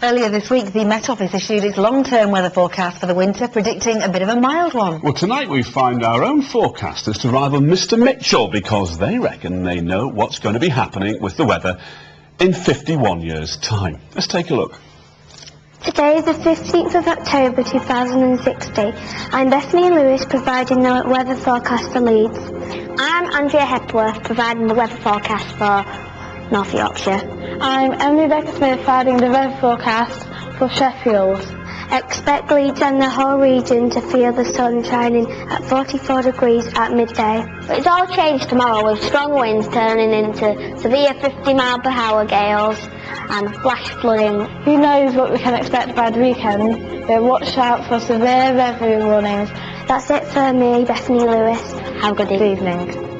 Earlier this week, the Met Office issued its long-term weather forecast for the winter, predicting a bit of a mild one. Well, tonight we find our own forecasters to rival Mr Mitchell, because they reckon they know what's going to be happening with the weather in 51 years' time. Let's take a look. Today is the 15th of October 2016. I'm Bethany Lewis, providing the weather forecast for Leeds. I'm Andrea Hepworth, providing the weather forecast for North Yorkshire. I'm Emily Becker-Smith, providing the weather forecast for Sheffield. Expect Leeds and the whole region to feel the sun shining at 44 degrees at midday. But it's all changed tomorrow, with strong winds turning into severe 50-mile-per-hour gales and flash flooding. Who knows what we can expect by the weekend, but watch out for severe weather warnings. That's it for me, Bethany Lewis. Have a good evening.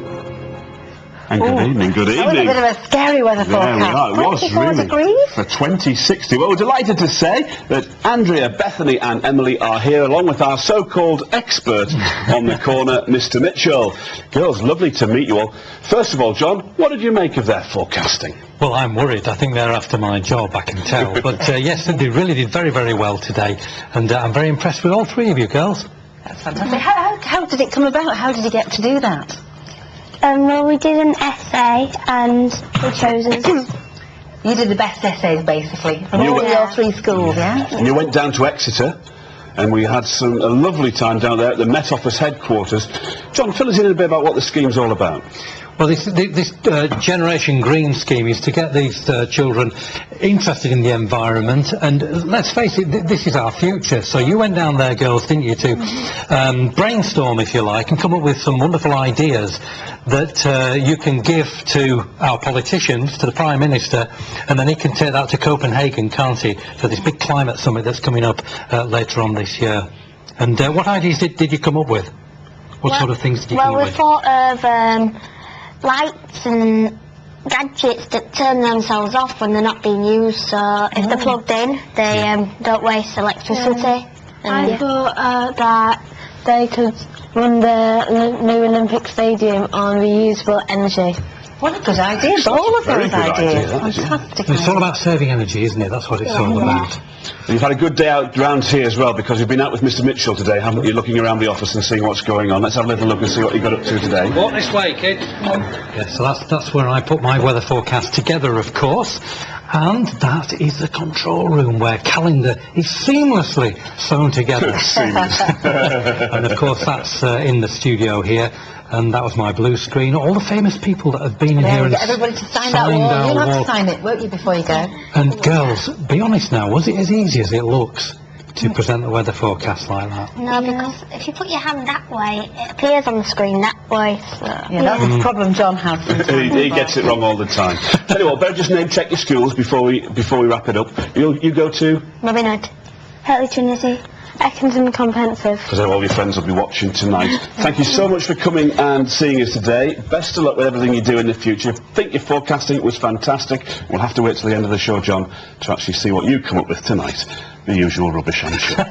And good evening, good evening. That was a bit of a scary weather forecast. There we are. It was 24 really degrees for 2060. Well, we're delighted to say that Andrea, Bethany and Emily are here, along with our so-called expert on the corner, Mr Mitchell. Girls, lovely to meet you all. First of all, John, what did you make of their forecasting? Well, I'm worried. I think they're after my job, I can tell. But yes, they really did very, very well today. And I'm very impressed with all three of you girls. That's fantastic. How did it come about? How did you get to do that? Well, we did an essay and we chose us. You did the best essays, basically, from all Yeah. your three schools, yeah? And you went down to Exeter, and we had a lovely time down there at the Met Office headquarters. John, fill us in a bit about what the scheme's all about. Well, this Generation Green scheme is to get these children interested in the environment, and let's face it, this is our future. So you went down there, girls, didn't you, to brainstorm, if you like, and come up with some wonderful ideas that you can give to our politicians, to the Prime Minister, and then he can take that to Copenhagen, can't he, for this big climate summit that's coming up later on this year. And what ideas did you come up with? What sort of things did you come up with? Well, we thought of lights and gadgets that turn themselves off when they're not being used, so if they're plugged in, they don't waste electricity. I thought that they could run the new Olympic Stadium on reusable energy. What a good idea. All of very those good idea, ideas. that is, yeah. Fantastic. It's all about saving energy, isn't it? That's what it's all about. You've had a good day out round here as well, because you've been out with Mr Mitchell today, haven't you, looking around the office and seeing what's going on. Let's have a little look and see what you got up to today. Walk this way, kid. Yeah, so that's where I put my weather forecast together, of course. And that is the control room, where Calendar is seamlessly sewn together. And of course that's in the studio here. And that was my blue screen. All the famous people that have been in here and Get everybody to sign that wall. You'll have to sign it, won't you, before you go? And girls, be honest now, was it as easy as it looks to present the weather forecast like that? No, because if you put your hand that way, it appears on the screen that way. So. Yeah, that's the problem John has sometimes. He gets it wrong all the time. Tell you what, better just name check your schools before we wrap it up. You go to? Robin Hood, Hertley Trinity, Eckington Comprehensive. Because all your friends will be watching tonight. Thank you so much for coming and seeing us today. Best of luck with everything you do in the future. I think your forecasting was fantastic. We'll have to wait till the end of the show, John, to actually see what you come up with tonight. The usual rubbish, I'm sure.